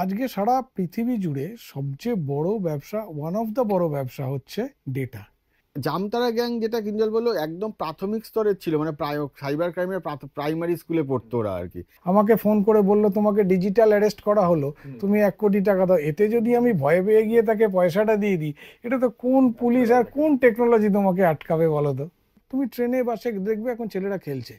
আজকে সারা পৃথিবী জুড়ে সবচেয়ে বড় ব্যবসা, ওয়ান অফ দ্য বড় ব্যবসা হচ্ছে ডেটা। জামতারা গ্যাং, যেটা কিঞ্জল বললো, একদম প্রাথমিক স্তরের ছিল, মানে প্রায় সাইবার ক্রাইমের প্রাইমারি স্কুলে পড়তো ওরা আর কি। আমাকে ফোন করে বলল তোমাকে ডিজিটাল অ্যারেস্ট করা হলো, তুমি 1 কোটি টাকা দাও। এতে যদি আমি ভয়ে পেয়ে গিয়ে তাকে পয়সাটা দিয়ে দিই, এটা তো কোন পুলিশ আর কোন টেকনোলজি তোমাকে আটকাবে বলো তো? তুমি ট্রেনে বাসে দেখবে এখন ছেলেরা খেলছে,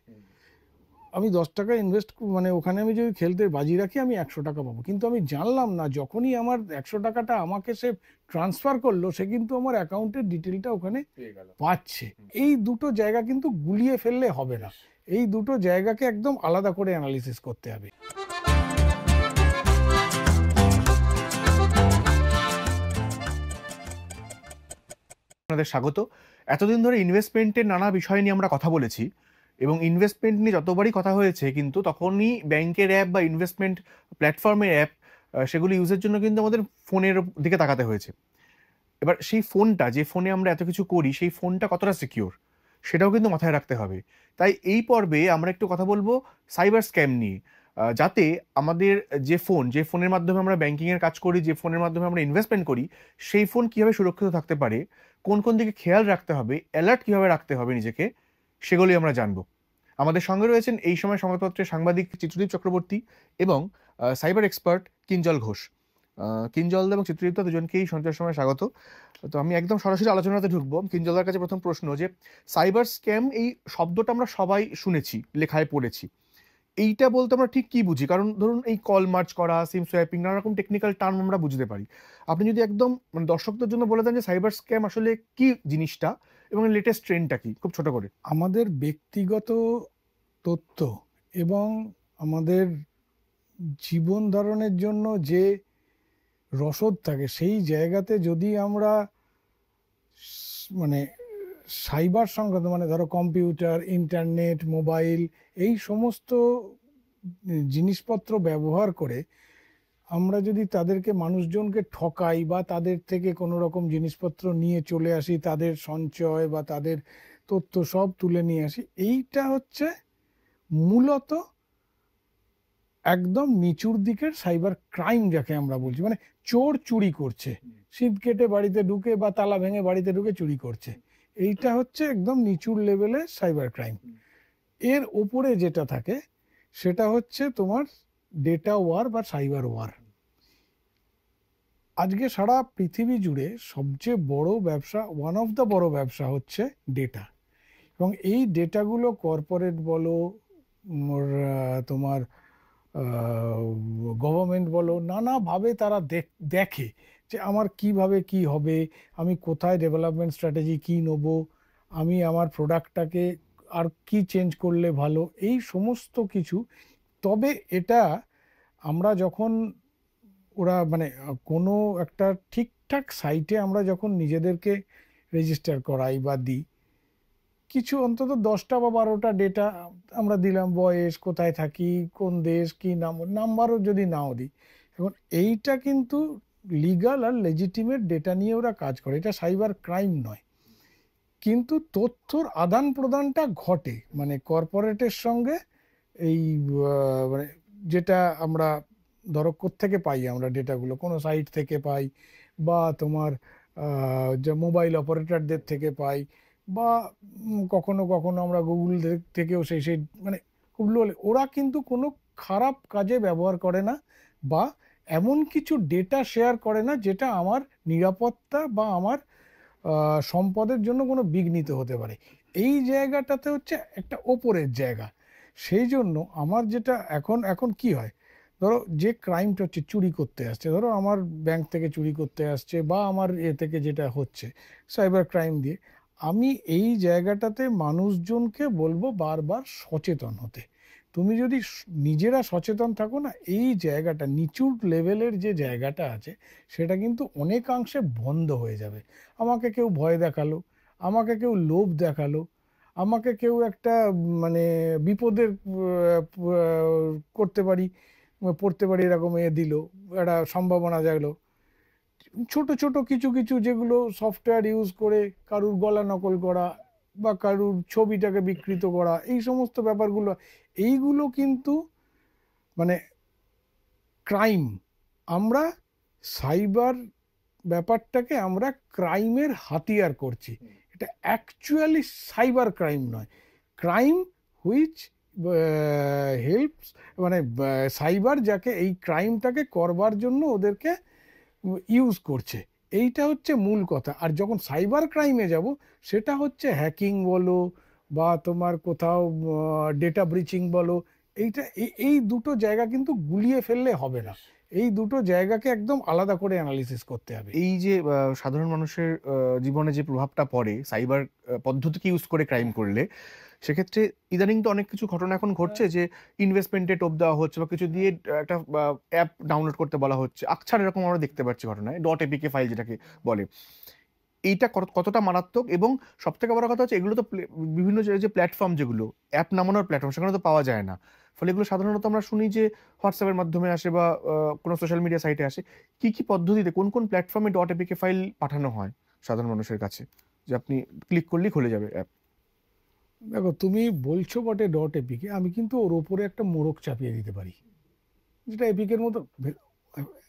আমি 10 টাকা ইনভেস্ট, মানে ওখানে আমি যদি খেলতে বাজি রাখি আমি 100 টাকা পাবো, কিন্তু আমি জানলাম না যখনই আমার 100 টাকাটা আমাকে সে ট্রান্সফার করলো, সে কিন্তু আমার অ্যাকাউন্টের ডিটেলটা ওখানে পাচ্ছে। এই দুটো জায়গা কিন্তু গুলিয়ে ফেললে হবে না, এই দুটো জায়গাকে একদম আলাদা করে অ্যানালিসিস করতে হবে। আপনাদের স্বাগত। এতদিন ধরে ইনভেস্টমেন্টের নানা বিষয় নিয়ে আমরা কথা বলেছি, এবং ইনভেস্টমেন্ট নিয়ে যতবারই কথা হয়েছে কিন্তু তখনই ব্যাংকের অ্যাপ বা ইনভেস্টমেন্ট প্ল্যাটফর্মের অ্যাপ সেগুলো ইউজের জন্য কিন্তু আমাদের ফোনের দিকে তাকাতে হয়েছে। এবার সেই ফোনটা, যে ফোনে আমরা এত কিছু করি, সেই ফোনটা কতটা সিকিউর সেটাও কিন্তু মাথায় রাখতে হবে। তাই এই পর্বে আমরা একটু কথা বলবো সাইবার স্ক্যাম নিয়ে, যাতে আমাদের যে ফোনের মাধ্যমে আমরা ব্যাংকিংয়ের কাজ করি, যে ফোনের মাধ্যমে আমরা ইনভেস্টমেন্ট করি, সেই ফোন কীভাবে সুরক্ষিত থাকতে পারে, কোন কোন দিকে খেয়াল রাখতে হবে, অ্যালার্ট কীভাবে রাখতে হবে নিজেকে, সেগুলোই আমরা জানবো। আমাদের সঙ্গে রয়েছেন এই সময় সংবাদপত্রের সাংবাদিক চিত্রদীপ চক্রবর্তী এবং সাইবার এক্সপার্ট কিঞ্জল ঘোষ। কিঞ্জলদা এবং চিত্রদীপ্তা দুজনকেই সঞ্চয়ের সময় স্বাগত। তো আমি একদম সরাসরি আলোচনাতে ঢুকবো। কিঞ্জলদার কাছে প্রথম প্রশ্ন, যে সাইবার স্ক্যাম এই শব্দটা আমরা সবাই শুনেছি, লেখায় পড়েছি, এইটা বলতে আমরা ঠিক কি বুঝি? কারণ ধরুন এই কল মার্চ করা, সিম সোয়াইপিং, নানা রকম টেকনিক্যাল টার্ম আমরা বুঝতে পারি। আপনি যদি একদম মানে দর্শকদের জন্য বলে দেন যে সাইবার স্ক্যাম আসলে কি জিনিসটা এবং লেটেস্ট ট্রেন্ডটা কি, খুব ছোট করে। আমাদের ব্যক্তিগত তথ্য এবং আমাদের জীবন ধারণের জন্য যে রসদ থাকে, সেই জায়গাতে যদি আমরা মানে সাইবার সংক্রান্ত, মানে ধরো কম্পিউটার, ইন্টারনেট, মোবাইল, এই সমস্ত জিনিসপত্র ব্যবহার করে আমরা যদি তাদেরকে, মানুষজনকে ঠকাই বা তাদের থেকে কোনো রকম জিনিসপত্র নিয়ে চলে আসি, তাদের সঞ্চয় বা তাদের তথ্য সব তুলে নিয়ে আসি, এইটা হচ্ছে মূলত একদম নিচুর দিকের সাইবার ক্রাইম যাকে আমরা বলছি। মানে চোর চুরি করছে, সিঁধ কেটে বাড়িতে ঢুকে বা তালা ভেঙে বাড়িতে ঢুকে চুরি করছে, এইটা হচ্ছে একদম নিচুর লেভেলের সাইবার ক্রাইম। এর ওপরে যেটা থাকে সেটা হচ্ছে তোমার ডেটা ওয়ার বা সাইবার ওয়ার। আজকে সারা পৃথিবী জুড়ে সবচেয়ে বড় ব্যবসা, ওয়ান অফ দ্য বড় ব্যবসা হচ্ছে ডেটা। এবং এই ডেটাগুলো কর্পোরেট বলো, তোমার গভর্নমেন্ট বলো, নানাভাবে তারা দেখে যে আমার কিভাবে কি হবে, আমি কোথায় ডেভেলপমেন্ট স্ট্র্যাটেজি কি নেব, আমি আমার প্রোডাক্টটাকে আর কি চেঞ্জ করলে ভালো, এই সমস্ত কিছু। তবে এটা আমরা যখন, ওরা মানে কোনো একটা ঠিকঠাক সাইটে আমরা যখন নিজেদেরকে রেজিস্টার করাই বা দিই, কিছু অন্তত 10টা বা 12টা ডেটা আমরা দিলাম, বয়স, কোথায় থাকি, কোন দেশ, কি নাম, নাম্বারও যদি নাও দিই। এখন এইটা কিন্তু লিগাল আর লেজিটিমেট ডেটা নিয়ে ওরা কাজ করে, এটা সাইবার ক্রাইম নয়। কিন্তু তথ্যর আদান প্রদানটা ঘটে, মানে কর্পোরেটের সঙ্গে এই মানে যেটা আমরা ধরো থেকে পাই, আমরা ডেটাগুলো কোনো সাইট থেকে পাই, বা তোমার যে মোবাইল অপারেটরদের থেকে পাই, বা কখনো কখনো আমরা গুগল থেকেও সেই সেই মানে ওগুলো, ওরা কিন্তু কোনো খারাপ কাজে ব্যবহার করে না, বা এমন কিছু ডেটা শেয়ার করে না যেটা আমার নিরাপত্তা বা আমার সম্পদের জন্য কোনো বিঘ্নিত হতে পারে। এই জায়গাটাতে হচ্ছে একটা ওপরের জায়গা। সেই জন্য আমার যেটা এখন এখন কি হয়, ধরো যে ক্রাইমটা হচ্ছে চুরি করতে আসছে, ধরো আমার ব্যাংক থেকে চুরি করতে আসছে, বা আমার এ থেকে যেটা হচ্ছে সাইবার ক্রাইম দিয়ে, আমি এই জায়গাটাতে মানুষজনকে বলবো বারবার সচেতন হতে। তুমি যদি নিজেরা সচেতন থাকো না, এই জায়গাটা নিচুর লেভেলের যে জায়গাটা আছে সেটা কিন্তু অনেকাংশে বন্ধ হয়ে যাবে। আমাকে কেউ ভয় দেখালো, আমাকে কেউ লোভ দেখালো, আমাকে কেউ একটা মানে বিপদের করতে পারি, পড়তে পারি এরকম দিল, একটা সম্ভাবনা জাগলো, ছোট ছোট কিছু কিছু যেগুলো সফটওয়্যার ইউজ করে কারুর গলা নকল করা বা কারুর ছবিটাকে বিকৃত করা, এই সমস্ত ব্যাপারগুলো, এইগুলো কিন্তু মানে ক্রাইম আমরা সাইবার ব্যাপারটাকে আমরা ক্রাইমের হাতিয়ার করছি। এটা অ্যাকচুয়ালি সাইবার ক্রাইম নয়, ক্রাইম হুইচ হেল্পস, মানে সাইবার যাকে এই ক্রাইমটাকে করবার জন্য ওদেরকে ইউজ করছে, এইটা হচ্ছে মূল কথা। আর যখন সাইবার ক্রাইমে যাব, সেটা হচ্ছে হ্যাকিং বলো বা তোমার কোথাও ডেটা ব্রিচিং বলো, এইটা এই দুটো জায়গা কিন্তু গুলিয়ে ফেললে হবে না, এই দুটো জায়গাকে একদম আলাদা করে অ্যানালিসিস করতে হবে। এই যে সাধারণ মানুষের জীবনে যে প্রভাবটা পড়ে সাইবার পদ্ধতিকে ইউজ করে ক্রাইম করলে, সেক্ষেত্রে ইদানিং তো অনেক কিছু ঘটনা এখন ঘটছে যে ইনভেস্টমেন্টে টোপ দেওয়া হচ্ছে বা কিছু দিয়ে একটা অ্যাপ ডাউনলোড করতে বলা হচ্ছে, আকছার এরকম আমরা দেখতে পাচ্ছি ঘটনায়, .apk ফাইল যেটাকে বলে। এইটা কতটা মারাত্মক, এবং সব থেকে বড় কথা হচ্ছে এগুলো তো বিভিন্ন যে প্ল্যাটফর্ম, যেগুলো অ্যাপ নামানোর প্ল্যাটফর্ম, সেখানে তো পাওয়া যায় না। ফলে এগুলো সাধারণত আমরা শুনি যে হোয়াটসঅ্যাপের মাধ্যমে আসে বা কোনো সোশ্যাল মিডিয়া সাইটে আসে। কি কি পদ্ধতিতে, কোন কোন প্ল্যাটফর্মে .apk ফাইল পাঠানো হয় সাধারণ মানুষের কাছে, যে আপনি ক্লিক করলেই খুলে যাবে অ্যাপ? দেখো, তুমি বলছো বটে .apk, আমি কিন্তু ওর ওপরে একটা মোড়ক চাপিয়ে দিতে পারি, যেটা এপিকের মতো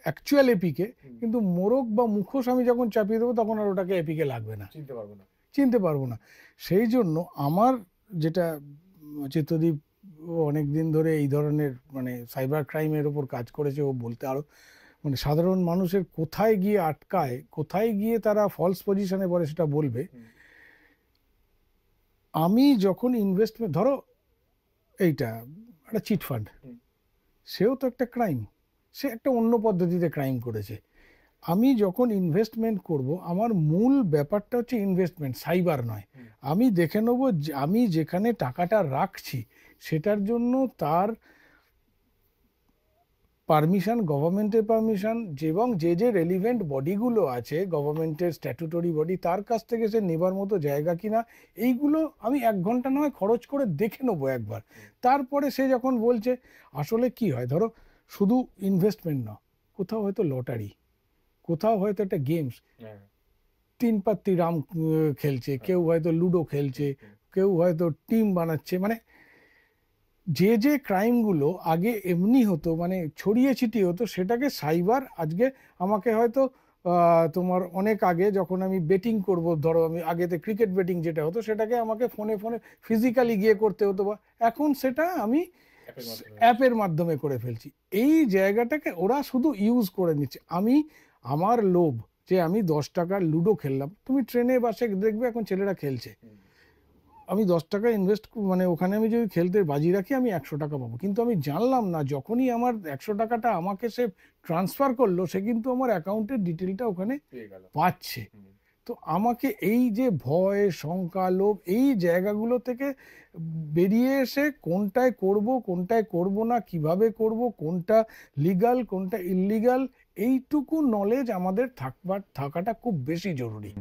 অ্যাকচুয়াল এপিকে, কিন্তু মোড়ক বা মুখোশ আমি যখন চাপিয়ে দেবো তখন আর ওটাকে এপিকে লাগবে না, চিনতে পারবো না। সেই জন্য আমার যেটা, চিত্তদীপ অনেক দিন ধরে এই ধরনের মানে সাইবার ক্রাইমের ওপর কাজ করেছে, ও বলতে আরো মানে সাধারণ মানুষের কোথায় গিয়ে আটকায়, কোথায় গিয়ে তারা ফলস পজিশনে পড়ে সেটা বলবে। আমি যখন ইনভেস্টমেন্ট, ধরো এইটা একটা চিট ফান্ড, সেও তো একটা ক্রাইম, সে একটা অন্য পদ্ধতিতে ক্রাইম করেছে। আমি যখন ইনভেস্টমেন্ট করব, আমার মূল ব্যাপারটা হচ্ছে ইনভেস্টমেন্ট, সাইবার নয়। আমি দেখে নেবো আমি যেখানে টাকাটা রাখছি সেটার জন্য তার পারমিশন, গভর্নমেন্টের পারমিশন, এবং যে যে রেলিভেন্ট বডিগুলো আছে গভর্নমেন্টের স্ট্যাটুটরি বডি, তার কাছ থেকে সে নেবার মতো জায়গা কিনা, এইগুলো আমি 1 ঘন্টা নয় খরচ করে দেখে নেবো একবার। তারপরে সে যখন বলছে, আসলে কি হয়, ধরো শুধু ইনভেস্টমেন্ট না, কোথাও হয়তো লটারি, কোথাও হয়তো একটা গেমস, 3 পাত্তি রাম খেলছে, কেউ হয়তো লুডো খেলছে, কেউ হয়তো টিম বানাচ্ছে, মানে যে যে ক্রাইমগুলো আগে এমনি হতো মানে ছড়িয়ে ছিটিয়ে হতো, সেটাকে সাইবার আজকে আমাকে হয়তো তোমার অনেক আগে যখন আমি বেটিং করব, ধরো আমি আগেতে ক্রিকেট বেটিং যেটা হতো সেটাকে আমাকে ফোনে ফোনে ফিজিক্যালি গিয়ে করতে হতো, বা এখন সেটা আমি অ্যাপের মাধ্যমে করে ফেলছি। এই জায়গাটাকে ওরা শুধু ইউজ করে নিচ্ছে। আমি আমার লোভ যে আমি 10 টাকার লুডো খেললাম, তুমি ট্রেনে বাসে দেখবে এখন ছেলেরা খেলছে, আমি 10 টাকা ইনভেস্ট মানে ওখানে আমি যদি খেলতে বাজি রাখি আমি 100 টাকা পাবো, কিন্তু আমি জানলাম না যখনই আমার 100 টাকাটা আমাকে সে ট্রান্সফার করলো, সে কিন্তু আমার অ্যাকাউন্টের ডিটেলটা ওখানে পাচ্ছে। তো আমাকে এই যে ভয়, শঙ্কা, লোভ, এই জায়গাগুলো থেকে বেরিয়ে এসে কোনটায় করব, কোনটায় করব না, কিভাবে করব, কোনটা লিগ্যাল কোনটা ইললিগাল, এইটুকু নলেজ আমাদের থাকাটা খুব বেশি জরুরি।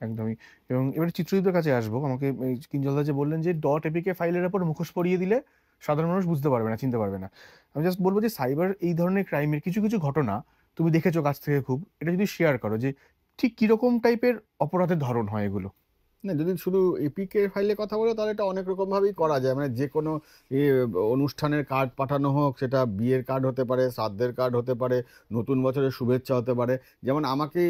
একদমই। এবং এবারে চিত্রদীপের কাছে আসবো। আমাকে কিঞ্জলদা যে বললেন যে .apk ফাইলের উপর মুখোশ পরিয়ে দিলে সাধারণ মানুষ বুঝতে পারবে না, চিনতে পারবে না। আমি জাস্ট বলবো যে সাইবার এই ধরনের ক্রাইমের কিছু কিছু ঘটনা তুমি দেখেছো কাছ থেকে খুব, এটা যদি শেয়ার করো যে ঠিক কিরকম টাইপের অপরাধের ধরন হয় এগুলো। না, যদি শুধু এপিকে ফাইলে কথা বলে তাহলে এটা অনেক রকমভাবেই করা যায়, মানে যে কোনো অনুষ্ঠানের কার্ড পাঠানো হোক, সেটা বিয়ের কার্ড হতে পারে, শ্রাদ্ধের কার্ড হতে পারে, নতুন বছরের শুভেচ্ছা হতে পারে। যেমন আমাকে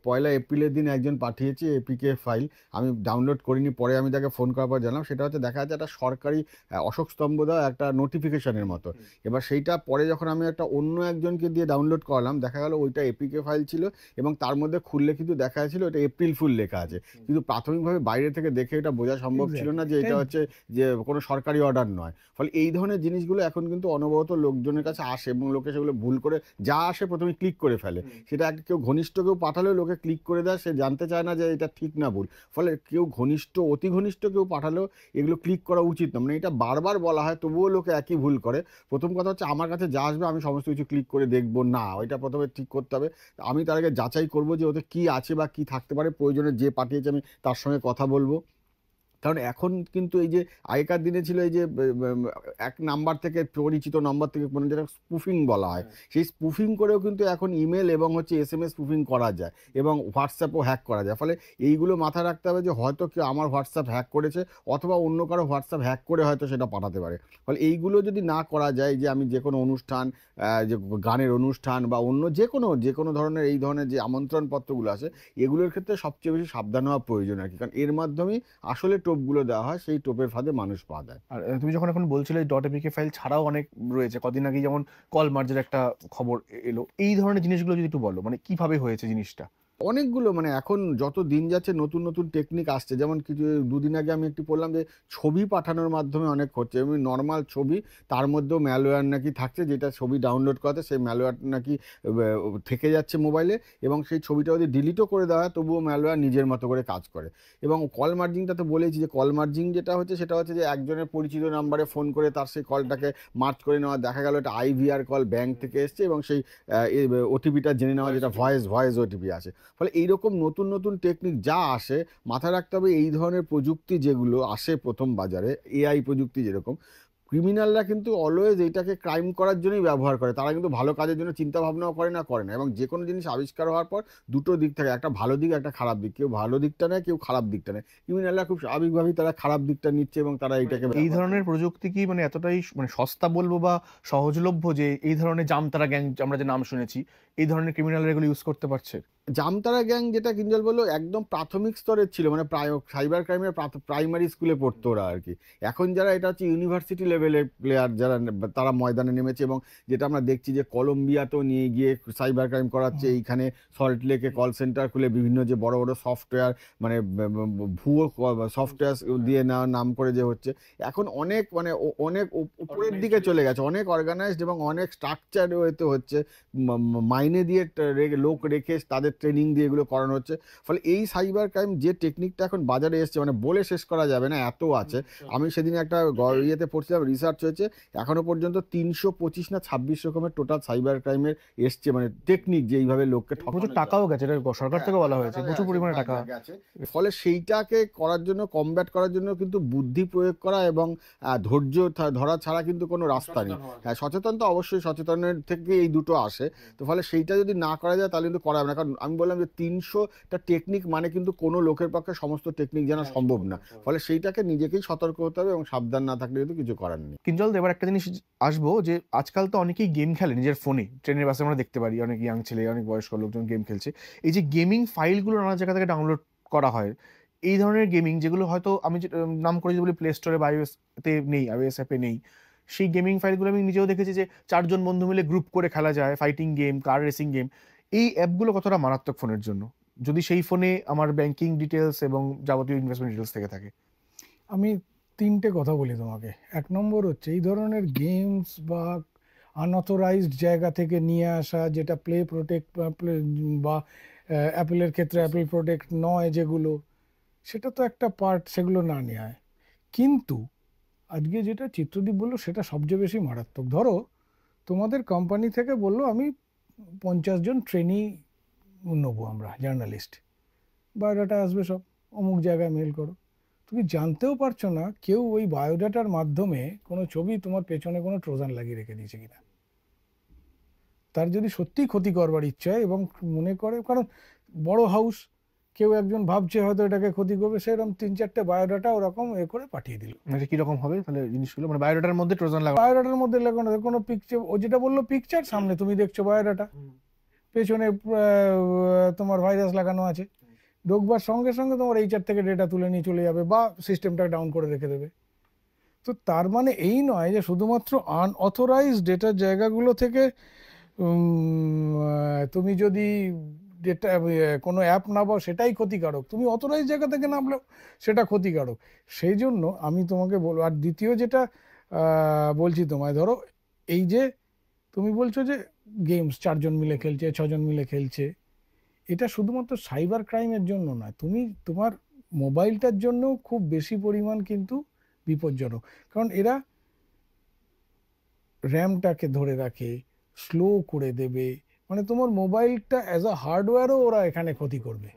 1 এপ্রিলের দিন একজন পাঠিয়েছে এপিকে ফাইল, আমি ডাউনলোড করিনি, পরে আমি তাকে ফোন করার পর জানলাম সেটা হচ্ছে দেখা যাচ্ছে একটা সরকারি অশোক স্তম্ভ দেওয়া একটা নোটিফিকেশনের মতো। এবার সেইটা পরে যখন আমি একটা অন্য একজনকে দিয়ে ডাউনলোড করালাম, দেখা গেল ওইটা এপিকে ফাইল ছিল, এবং তার মধ্যে খুললে কিন্তু দেখা যাচ্ছিল এটা এপ্রিল ফুল লেখা আছে, কিন্তু প্রাথমিকভাবে বাইরে থেকে দেখে এটা বোঝা সম্ভব ছিল না যে এটা হচ্ছে যে কোনো সরকারি অর্ডার নয়। ফলে এই ধরনের জিনিসগুলো এখন কিন্তু অনবরত লোকজনের কাছে আসে, এবং লোকে সেগুলো ভুল করে যা আসে প্রথমে ক্লিক করে ফেলে। সেটা কেউ ঘনিষ্ঠ কেউ পাঠালেও লোকে ক্লিক করে দেয়, সে জানতে চায় না যে এটা ঠিক না ভুল। ফলে কেউ ঘনিষ্ঠ, অতি ঘনিষ্ঠ কেউ পাঠালেও এগুলো ক্লিক করা উচিত না, মানে এটা বারবার বলা হয় তবুও লোকে একই ভুল করে। প্রথম কথা হচ্ছে আমার কাছে যা আসবে আমি সমস্ত কিছু ক্লিক করে দেখবো না, ওইটা প্রথমে ঠিক করতে হবে। আমি তার আগে যাচাই করবো যে ওতে কি আছে বা কি থাকতে পারে, প্রয়োজনে যে পাঠিয়েছে আমি তার সঙ্গে কথা বলবো। কারণ এখন কিন্তু এই যে আগেকার দিনে ছিল এই যে এক নাম্বার থেকে পরিচিত নাম্বার থেকে মানে যেটা স্পুফিং বলা হয়, সেই স্পুফিং করেও কিন্তু এখন ইমেল এবং হচ্ছে SMS স্পুফিং করা যায় এবং হোয়াটসঅ্যাপও হ্যাক করা যায়। ফলে এইগুলো মাথায় রাখতে হবে যে হয়তো কেউ আমার হোয়াটসঅ্যাপ হ্যাক করেছে অথবা অন্য কারো হোয়াটসঅ্যাপ হ্যাক করে হয়তো সেটা পাঠাতে পারে। ফলে এইগুলো যদি না করা যায়, যে আমি যে কোনো অনুষ্ঠান, যে গানের অনুষ্ঠান বা অন্য যে কোনো ধরনের এই ধরনের যে আমন্ত্রণপত্রগুলো আছে, এগুলোর ক্ষেত্রে সবচেয়ে বেশি সাবধান হওয়া প্রয়োজন আর কি। কারণ এর মাধ্যমেই আসলে টোপগুলো দেওয়া হয়, সেই টোপের ফাঁদে মানুষ পা দেয়। আর তুমি যখন এখন বলছিলে .apk ফাইল ছাড়াও অনেক রয়েছে, কদিন আগে যেমন কল মার্জের একটা খবর এলো, এই ধরনের জিনিসগুলো যদি একটু বলো, মানে কিভাবে হয়েছে জিনিসটা? অনেকগুলো মানে এখন যত দিন যাচ্ছে নতুন নতুন টেকনিক আসছে। যেমন কিছু দুদিন আগে আমি একটি পড়লাম যে ছবি পাঠানোর মাধ্যমে অনেক হচ্ছে, এমনি নর্মাল ছবি, তার মধ্যেও ম্যালওয়্যার নাকি থাকছে, যেটা ছবি ডাউনলোড করাতে সেই ম্যালওয়্যার নাকি থেকে যাচ্ছে মোবাইলে, এবং সেই ছবিটা যদি ডিলিটও করে দেওয়া হয় তবুও ম্যালওয়্যার নিজের মতো করে কাজ করে। এবং কল মার্জিংটা তো বলেছি, যে কল মার্জিং যেটা হচ্ছে সেটা হচ্ছে যে একজনের পরিচিত নাম্বারে ফোন করে তার সেই কলটাকে মার্জ করে নেওয়া, দেখা গেল এটা IVR কল ব্যাংক থেকে এসছে এবং সেই ওটিপিটা জেনে নেওয়া, যেটা ভয়েস ওটিপি আছে। ফলে এইরকম নতুন নতুন টেকনিক যা আসে, মাথায় রাখতে হবে এই ধরনের প্রযুক্তি যেগুলো আসে প্রথম বাজারে, AI প্রযুক্তি যেরকম, ক্রিমিনালরা কিন্তু অলওয়েজ এইটাকে ক্রাইম করার জন্যই ব্যবহার করে। তারা কিন্তু ভালো কাজের জন্য চিন্তা ভাবনাও করে না। এবং যে কোনো জিনিস আবিষ্কার হওয়ার পর দুটো দিক থাকে, একটা ভালো দিক একটা খারাপ দিক। কেউ ভালো দিকটা নেয়, কেউ খারাপ দিকটা নেয়। ক্রিমিনালরা খুব স্বাভাবিকভাবেই তারা খারাপ দিকটা নিচ্ছে এবং তারা এইটাকে এই ধরনের প্রযুক্তি কি মানে এতটাই মানে সস্তা বলবো বা সহজলভ্য যে এই ধরনের জামতারা গ্যাং আমরা যে নাম শুনেছি, এই ধরনের ক্রিমিনালরা এগুলো ইউজ করতে পারছে? জামতারা গ্যাং যেটা কিঞ্জল বললো একদম প্রাথমিক স্তরের ছিল, মানে সাইবার ক্রাইমের প্রাইমারি স্কুলে পড়তো ওরা আর কি। এখন যারা এটা হচ্ছে ইউনিভার্সিটি লেভেলের প্লেয়ার, যারা তারা ময়দানে নেমেছে, এবং যেটা আমরা দেখছি যে কলম্বিয়াতেও নিয়ে গিয়ে সাইবার ক্রাইম করাচ্ছে। এইখানে সল্ট লেকে কল সেন্টার খুলে বিভিন্ন যে বড় বড় সফটওয়্যার, মানে ভুয়ো সফটওয়্যার দিয়ে নাম করে যে হচ্ছে, এখন অনেক মানে অনেক উপরের দিকে চলে গেছে, অনেক অর্গানাইজড এবং অনেক স্ট্রাকচার ওয়েতে হচ্ছে, মাইনে দিয়ে লোক রেখে তাদের ট্রেনিং দিয়ে এগুলো করানো হচ্ছে। ফলে এই সাইবার ক্রাইম যে টেকনিকটা এখন বাজারে এসছে, মানে বলে শেষ করা যাবে না, এত আছে। আমি সেদিন একটা ইয়েতে পড়ছিলাম, রিসার্চ হয়েছে, এখনো পর্যন্ত 325 না 26 রকমের টোটাল সাইবার ক্রাইমের এসছে, মানে টেকনিক যে এইভাবে লোককে প্রচুর টাকাও গেছে, এটা সরকার থেকে বলা হয়েছে, প্রচুর পরিমাণে টাকা গেছে। ফলে সেইটাকে করার জন্য, কমব্যাট করার জন্য কিন্তু বুদ্ধি প্রয়োগ করা এবং ধৈর্য ধরা ছাড়া কিন্তু কোনো রাস্তা নেই। হ্যাঁ, সচেতন তো অবশ্যই, সচেতনের থেকে এই দুটো আসে। তো ফলে সেইটা যদি না করা যায় তাহলে কিন্তু করা যাবে না। কারণ আমি বললাম যে 300টা টেকনিক মানে কিন্তু কোনো লোকের পক্ষে সমস্ত টেকনিক জানা সম্ভব না। ফলে সেইটাকে নিজেকেই সতর্ক হতে হবে এবং সাবধান না থাকলে কিন্তু কিছু করার নেই। কিঞ্জল, এবার একটা জিনিস আসবো, যে আজকাল তো অনেকেই গেম খেলে নিজের ফোনে, ট্রেনের বাসে আমরা দেখতে পারি অনেক ইয়াং ছেলে, অনেক বয়স্ক লোকজন গেম খেলছে। এই যে গেমিং ফাইলগুলো নানা জায়গা থেকে ডাউনলোড করা হয়, এই ধরনের গেমিং যেগুলো হয়তো আমি নাম করে যদি বলি প্লে স্টোরে বা iOS-তে নেই, iOS অ্যাপে নেই, সেই গেমিং ফাইলগুলো আমি নিজেও দেখেছি যে 4জন বন্ধু মিলে গ্রুপ করে খেলা যায়, fighting game, car racing game. এই অ্যাপগুলো কতটা মারাত্মক ফোনের জন্য, যদি সেই ফোনে আমার ব্যাংকিং ডিটেলস এবং যাবতীয় ইনভেস্টমেন্ট ডিটেলস থেকে থাকে? আমি 3টে কথা বলি তোমাকে। 1 নম্বর হচ্ছে এই ধরনের গেমস বা আনঅথরাইজড জায়গা থেকে নিয়ে আসা, যেটা প্লে প্রোটেক্ট বা অ্যাপেলের ক্ষেত্রে অ্যাপেল প্রোটেক্ট নয় যেগুলো, সেটা তো একটা পার্ট, সেগুলো না নেওয়া। কিন্তু আজকে যেটা চিত্রদীপ বললো সেটা সবচেয়ে বেশি মারাত্মক। ধরো তোমাদের কোম্পানি থেকে বললো আমি 50 জন ট্রেনি নেবো, আমরা জার্নালিস্ট, বায়োডাটা আসবে সব, অমুক জায়গায় মেল করো। তুমি জানতেও পারছো না কেউ ওই বায়োডাটার মাধ্যমে কোনো ছবি তোমার পেছনে কোনো ট্রোজান লাগিয়ে রেখে দিয়েছে কিনা। তার যদি সত্যিই ক্ষতি করবার ইচ্ছা হয় এবং মনে করে, কারণ বড় হাউস, কেউ একজন ভাবছে হয়তো এটাকে ক্ষতি করবে, সেরকম 3-4টে বায়োডাটা ওরকম এ করে পাঠিয়ে দিল। মানে কিরকম হবে তাহলে জিনিসগুলো, মানে বায়োডাটার মধ্যে ট্রোজান লাগানো? বায়োডাটার মধ্যে লাগানো কোনো পিকচার, ও যেটা বললো পিকচার, সামনে তুমি দেখছো বায়োডাটা, পেছনে তোমার ভাইরাস লাগানো আছে। ঢোকবার সঙ্গে সঙ্গে তোমার HR থেকে ডেটা তুলে নিয়ে চলে যাবে বা সিস্টেমটা ডাউন করে রেখে দেবে। তো তার মানে এই নয় যে শুধুমাত্র আনঅথরাইজড ডেটার জায়গাগুলো থেকে তুমি যদি ডেটা কোনো অ্যাপ নামাও সেটাই ক্ষতিকারক, তুমি অথরাইজ জায়গা থেকে নামলেও সেটা ক্ষতিকারক। সেই জন্য আমি তোমাকে বলবো। আর দ্বিতীয় যেটা বলছি তোমায়, ধরো এই যে তুমি বলছো যে গেমস 4জন মিলে খেলছে, 6জন মিলে খেলছে, এটা শুধুমাত্র সাইবার ক্রাইমের জন্য নয়, তুমি তোমার মোবাইলটার জন্য খুব বেশি পরিমাণ কিন্তু বিপজ্জনক। কারণ এরা র্যামটাকে ধরে রাখে, স্লো করে দেবে, মানে তোমার মোবাইলটা অ্যাজ আ হার্ডওয়্যারও ওরা এখানে ক্ষতি করবে।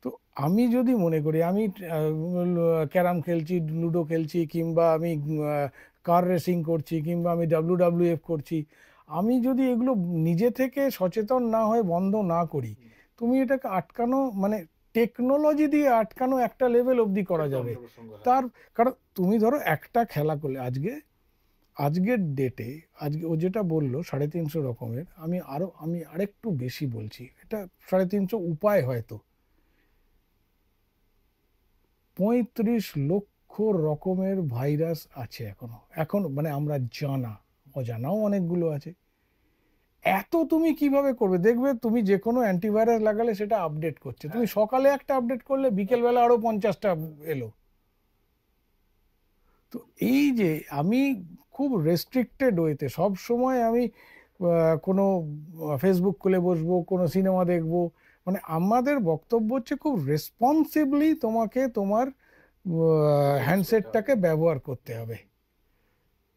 তো আমি যদি মনে করি আমি ক্যারাম খেলছি, লুডো খেলছি, কিংবা আমি কার রেসিং করছি, কিংবা আমি WWF করছি, আমি যদি এগুলো নিজে থেকে সচেতন না হয়ে বন্ধ না করি, তুমি এটাকে আটকানো মানে টেকনোলজি দিয়ে আটকানো একটা লেভেল অবধি করা যাবে। তার কারণ তুমি ধরো একটা খেলা করলে আজকের ডেটে, আজকে ও যেটা বললো 350 রকমের, আমি আরেকটু বেশি বলছি, এটা 350 উপায় হয়তো 35 লক্ষ রকমের ভাইরাস আছে এখন মানে আমরা অজানাও অনেকগুলো আছে। এত তুমি কিভাবে করবে? দেখবে তুমি যে কোনো অ্যান্টিভাইরাস লাগালে সেটা আপডেট করছে, তুমি সকালে একটা আপডেট করলে বিকেলবেলা আরো 50টা এলো। তো এই যে আমি খুব রেস্ট্রিক্টেড ওয়েতে সব সময় আমি কোনো ফেসবুক খুলে বসবো, কোনো সিনেমা দেখবো, মানে আমাদের বক্তব্য হচ্ছে খুব রেসপন্সিবলি তোমাকে তোমার হ্যান্ডসেটটাকে ব্যবহার করতে হবে।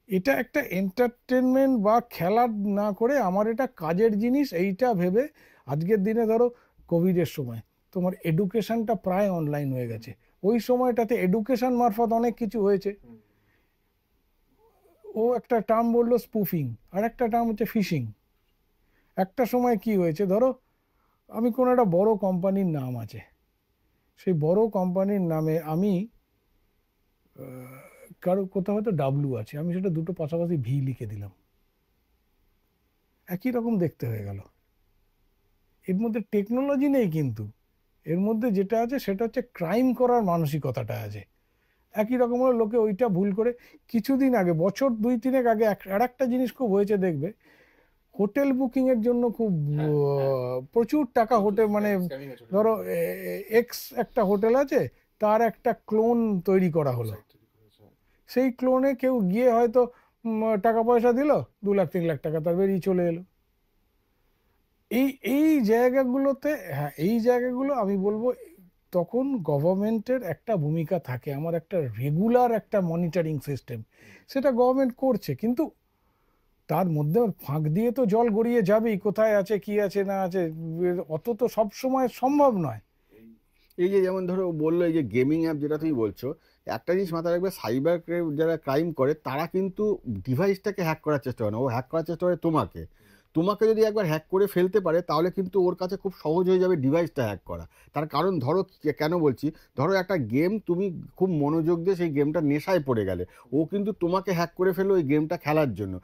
এটা একটা এন্টারটেনমেন্ট বা খেলা না করে আমার এটা কাজের জিনিস এইটা ভেবে। আজকের দিনে ধরো কোভিডের সময় তোমার এডুকেশনটা প্রায় অনলাইন হয়ে গেছে, ওই সময়টাতে এডুকেশন মারফত অনেক কিছু হয়েছে। ও একটা টার্ম বললো স্পুফিং, আর একটা টার্ম হচ্ছে ফিশিং। একটা সময় কি হয়েছে, ধরো আমি কোনো একটা বড় কোম্পানির নাম আছে, সেই বড় কোম্পানির নামে আমি কারো কোথাও হয়তো ডাব্লু আছে, আমি সেটা দুটো পাশাপাশি ভি লিখে দিলাম, একই রকম দেখতে হয়ে গেল। এর মধ্যে টেকনোলজি নেই, কিন্তু এর মধ্যে যেটা আছে সেটা হচ্ছে ক্রাইম করার মানসিকতাটা আছে। একই রকম হলো, লোকে ওইটা ভুল করে। কিছুদিন আগে, বছর 2-3 আগে আর একটা জিনিস খুব হয়েছে দেখবে, হোটেল বুকিং এর জন্য খুব প্রচুর টাকা হোটেল মানে ধরো এক্স একটা হোটেল আছে, তার একটা ক্লোন তৈরি করা হলো। সেই ক্লোনে কেউ গিয়ে হয়তো টাকা পয়সা দিল, 2 লাখ 3 লাখ টাকা তার বেরিয়ে চলে এলো। এই জায়গাগুলোতে, হ্যাঁ এই জায়গাগুলো আমি বলবো তখন গভর্নমেন্টের একটা ভূমিকা থাকে, আমার একটা রেগুলার একটা মনিটরিং সিস্টেম, সেটা গভর্নমেন্ট করছে, কিন্তু তার মধ্যে ফাঁক দিয়ে তো জল গড়িয়ে যাবেই, কোথায় আছে কি আছে না আছে, অত তো সব সময় সম্ভব নয়। এই যে যেমন ধরো বললো এই যে গেমিং অ্যাপ যেটা তুমি বলছো, একটা জিনিস মাথায় রাখবে, সাইবার যারা ক্রাইম করে তারা কিন্তু ডিভাইসটাকে হ্যাক করার চেষ্টা করে না, ও হ্যাক করার চেষ্টা করে তোমাকে। তোমাকে যদি একবার হ্যাক করে ফেলতে পারে তাহলে কিন্তু ওর কাছে খুব সহজ হয়ে যাবে ডিভাইসটা হ্যাক করা। তার কারণ ধরো কেন বলছি, ধরো একটা গেম তুমি খুব মনোযোগ দিয়ে সেই গেমটা নেশায় পড়ে গেলে, ও কিন্তু তোমাকে হ্যাক করে ফেললো ওই গেমটা খেলার জন্য।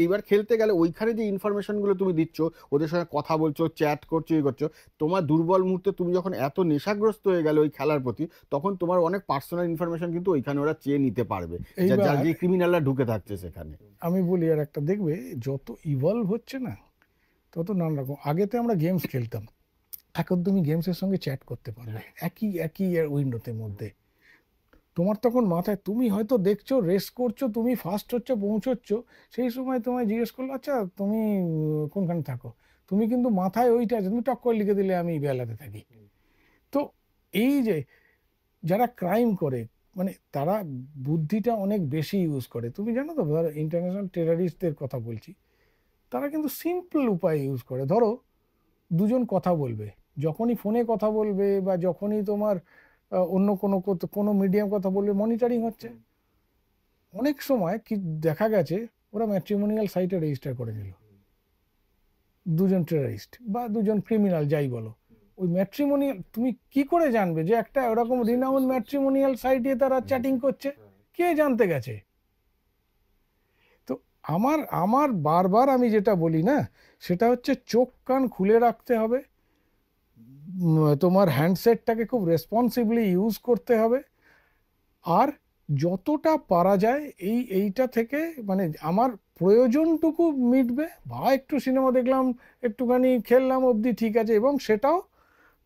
এবার খেলতে গেলে ওইখানে যে ইনফরমেশনগুলো তুমি দিচ্ছ, ওদের সঙ্গে কথা বলছো, চ্যাট করছো, এই করছো, তোমার দুর্বল মুহূর্তে তুমি যখন এত নেশাগ্রস্ত হয়ে গেলে ওই খেলার প্রতি, তখন তোমার অনেক পার্সোনাল ইনফরমেশন কিন্তু ওইখানে ওরা চেয়ে নিতে পারবে, যার যে ক্রিমিনালরা ঢুকে থাকছে সেখানে। আমি বলি আর একটা, দেখবে যত ইভলভ হচ্ছে না তত নানা রকম। আগেতে আমরা গেমস খেলতাম, এখন তুমি গেমসের সঙ্গে চ্যাট করতে পারবে একই উইন্ডোতে মধ্যে। তোমার তখন মাথায়, তুমি হয়তো দেখছো রেস করছো, তুমি ফার্স্ট হচ্ছে পৌঁছচ্ছ, সেই সময় তোমায় জিজ্ঞেস করলো আচ্ছা তুমি কোনখানে থাকো, তুমি কিন্তু মাথায় ওইটা আছে, তুমি টক করে লিখে দিলে আমি বেলাতে থাকি। তো এই যে যারা ক্রাইম করে, মানে তারা বুদ্ধিটা অনেক বেশি ইউজ করে। তুমি জানো তো, ধরো ইন্টারন্যাশনাল টেরারিস্টদের কথা বলছি, তারা কিন্তু সিম্পল উপায় ইউজ করে। ধরো দুজন কথা বলবে, যখনই ফোনে কথা বলবে বা যখনই তোমার অন্য কোনো মিডিয়াম কথা বলবে, মনিটরিং হচ্ছে। অনেক সময় কি দেখা গেছে, ওরা ম্যাট্রিমোনিয়াল সাইটে রেজিস্টার করে নিল, দুজন টেরারিস্ট বা দুজন ক্রিমিনাল যাই বলো, ওই ম্যাট্রিমোনিয়াল, তুমি কি করে জানবে যে একটা ওরকম রিনাউন্ড ম্যাট্রিমোনিয়াল সাইটে তারা চ্যাটিং করছে? কে জানতে গেছে? তো আমার বারবার আমি যেটা বলি না, সেটা হচ্ছে চোখ কান খুলে রাখতে হবে, তোমার হ্যান্ডসেটটাকে খুব রেসপন্সিবলি ইউজ করতে হবে, আর যতটা পারা যায় এইটা থেকে মানে আমার প্রয়োজনটুকু মিটবে, বা একটু সিনেমা দেখলাম, একটুখানি খেললাম অবধি ঠিক আছে, এবং সেটাও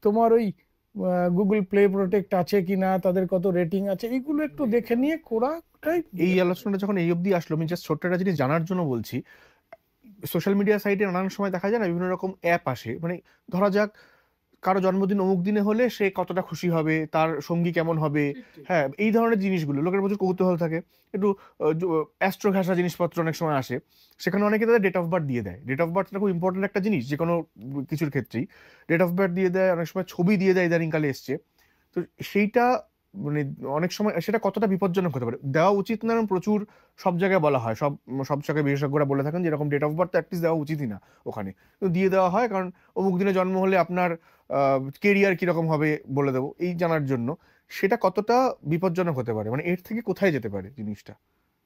তোমার ওই গুগল প্লে প্রোটেক্ট আছে কি না, তাদের কত রেটিং আছে, এইগুলো একটু দেখে নিয়ে করাটাই। এই আলোচনাটা যখন এই অবধি আসলো, আমি জাস্ট ছোট্ট একটা জিনিস জানার জন্য বলছি। সোশ্যাল মিডিয়া সাইটে নানান সময় দেখা যায় না, বিভিন্ন রকম অ্যাপ আসে, মানে ধরা যাক কারো জন্মদিন অমুক দিনে হলে সে কতটা খুশি হবে, তার সঙ্গী কেমন হবে, হ্যাঁ এই ধরনের জিনিসগুলো লোকের প্রচুর কৌতূহল থাকে। একটু অ্যাস্ট্রো ঘেঁষা জিনিসপত্র অনেক সময় আসে, সেখানে অনেকে তাদের ডেট অফ বার্থ দিয়ে দেয়। ডেট অফ বার্থটা খুব ইম্পর্টেন্ট একটা জিনিস যে কোনো কিছুর ক্ষেত্রেই। ডেট অফ বার্থ দিয়ে দেয়, অনেক সময় ছবি দিয়ে দেয়, ইদানিংকালে এসছে। তো সেইটা মানে অনেক সময় সেটা কতটা বিপজ্জনক হতে পারে, দেওয়া উচিত না? এরকম প্রচুর সব জায়গায় বলা হয়, সব সব জায়গায় বিশেষজ্ঞরা বলে থাকেন যে এরকম ডেট অফ বার্থ অ্যাটলিস্ট দেওয়া উচিতই না ওখানে। তো দিয়ে দেওয়া হয় কারণ অমুক দিনে জন্ম হলে আপনার কেরিয়ার কিরকম হবে বলে দেবো এই জানার জন্য। সেটা কতটা বিপজ্জনক হতে পারে, মানে এর থেকে কোথায় যেতে পারে জিনিসটা?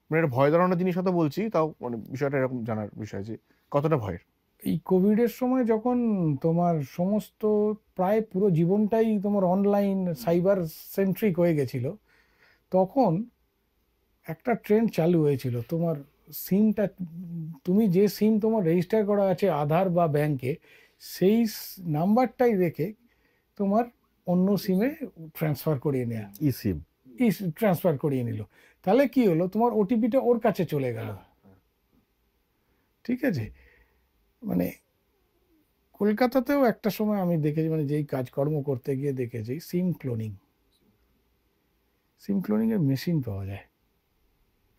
মানে এটা ভয় ধরানোর জিনিস হয়তো বলছি, তাও মানে বিষয়টা এরকম জানার বিষয় যে কতটা ভয়ের। এই কোভিডের সময় যখন তোমার সমস্ত প্রায় পুরো জীবনটাই তোমার অনলাইন সাইবার সেন্ট্রিক হয়ে গেছিল, তখন একটা ট্রেন্ড চালু হয়েছিল। তোমার সিমটা, তুমি যে সিম তোমার রেজিস্টার করা আছে আধার বা ব্যাংকে, সেই নাম্বারটাই রেখে তোমার অন্য সিমে ট্রান্সফার করিয়ে নেওয়া, ই সিম ট্রান্সফার করিয়ে নিল। তাহলে কি হলো, তোমার ওটিপিটা ওর কাছে চলে গেল। ঠিক আছে, মানে কলকাতাতেও একটা সময় আমি দেখেছি, মানে যেই কাজকর্ম করতে গিয়ে দেখেছি সিম ক্লোনিং, সিম ক্লোনিং এর মেশিন পাওয়া যায়।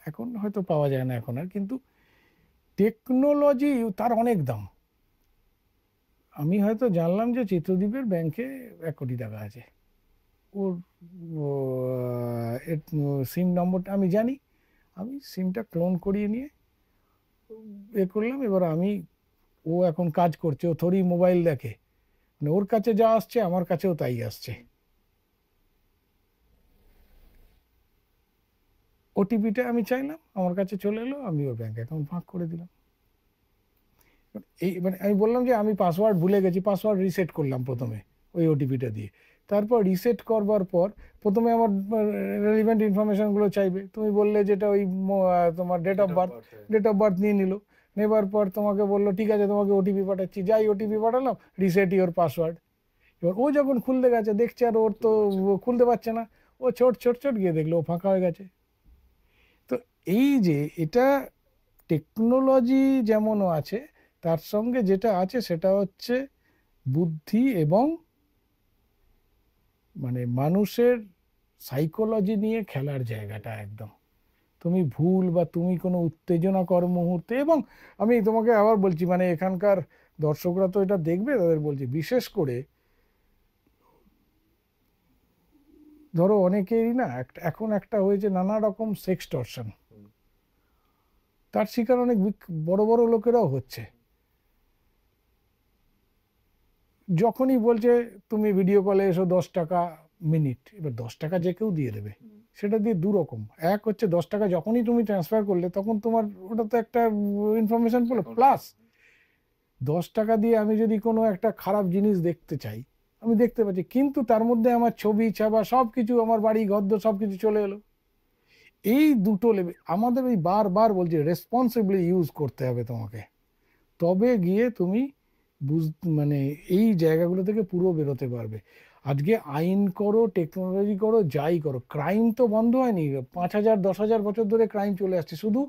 এখন হয়তো পাওয়া যায় না এখন আর, কিন্তু টেকনোলজি তার অনেক দাম। আমি হয়তো জানলাম যে চিত্রদ্বীপের ব্যাংকে 1 কোটি টাকা আছে, ওর সিম নম্বরটা আমি জানি, আমি সিমটা ক্লোন করিয়ে নিয়ে করলাম। এবার ও এখন কাজ করছে, ও থোড়ি মোবাইল দেখে, মানে ওর কাছে যা আসছে আমার কাছেও তাই আসছে। ওটিপিটা আমি চাইলাম, আমার কাছে চলে এলো, আমি ওর ব্যাংক অ্যাকাউন্ট ভাগ করে দিলাম। এই মানে আমি বললাম যে আমি পাসওয়ার্ড ভুলে গেছি, পাসওয়ার্ড রিসেট করলাম প্রথমে ওই ওটিপিটা দিয়ে। তারপর রিসেট করবার পর প্রথমে আমার রেলিভেন্ট ইনফরমেশনগুলো চাইবে, তুমি বললে যেটা ওই তোমার ডেট অফ বার্থ নিয়ে নিল। নেবার পর তোমাকে বললো ঠিক আছে তোমাকে ওটিপি পাঠাচ্ছি, যাই ওটিপি পাঠালাম, রিসেট ইওর পাসওয়ার্ড। এবার ও যখন খুলতে গেছে দেখছে আর ওর তো খুলতে পারছে না, ও ছোট ছোট ছোট গিয়ে দেখলো ও ফাঁকা হয়ে গেছে। তো এই যে এটা টেকনোলজি যেমনও আছে, তার সঙ্গে যেটা আছে সেটা হচ্ছে বুদ্ধি এবং মানে মানুষের সাইকোলজি নিয়ে খেলার জায়গাটা একদম। তুমি ভুল বা তুমি কোনো উত্তেজনাকর মুহূর্তে, এবং আমি তোমাকে আবার বলছি, মানে এখানকার দর্শকরা তো এটা দেখবে, তাদের বলছি বিশেষ করে ধরো অনেকেরই না এখন একটা হয়েছে নানা রকম সেক্সটর্শন, তার শিকার অনেক বড় বড় লোকেরাও হচ্ছে। যখনই বলছে তুমি ভিডিও কলে এসো 10 টাকা মিনিট, এবার 10 টাকা যে কেউ দিয়ে দেবে, সেটা দিয়ে দু রকম। এক হচ্ছে 10 টাকা যখনই তুমি ট্রান্সফার করলে তখন তোমার ওটা তো একটা ইনফরমেশন পেলো, প্লাস 10 টাকা দিয়ে আমি যদি কোনো একটা খারাপ জিনিস দেখতে চাই আমি দেখতে পাচ্ছি, কিন্তু তার মধ্যে আমার ছবি ছাপা সব কিছু, আমার বাড়ি ঘর সব কিছু চলে এলো। এই দুটো লেভেল আমাদের এই বারবার বলছি রেসপন্সিবলি ইউজ করতে হবে তোমাকে, তবে গিয়ে তুমি মানে এই জায়গাগুলো থেকে পুরো বেরোতে পারবে। আজকে আইন করো, টেকনোলজি করো, যাই করো, ক্রাইম তো বন্ধ হয়নি। 5,000 10,000 বছর ধরে ক্রাইম চলে আসছে, শুধু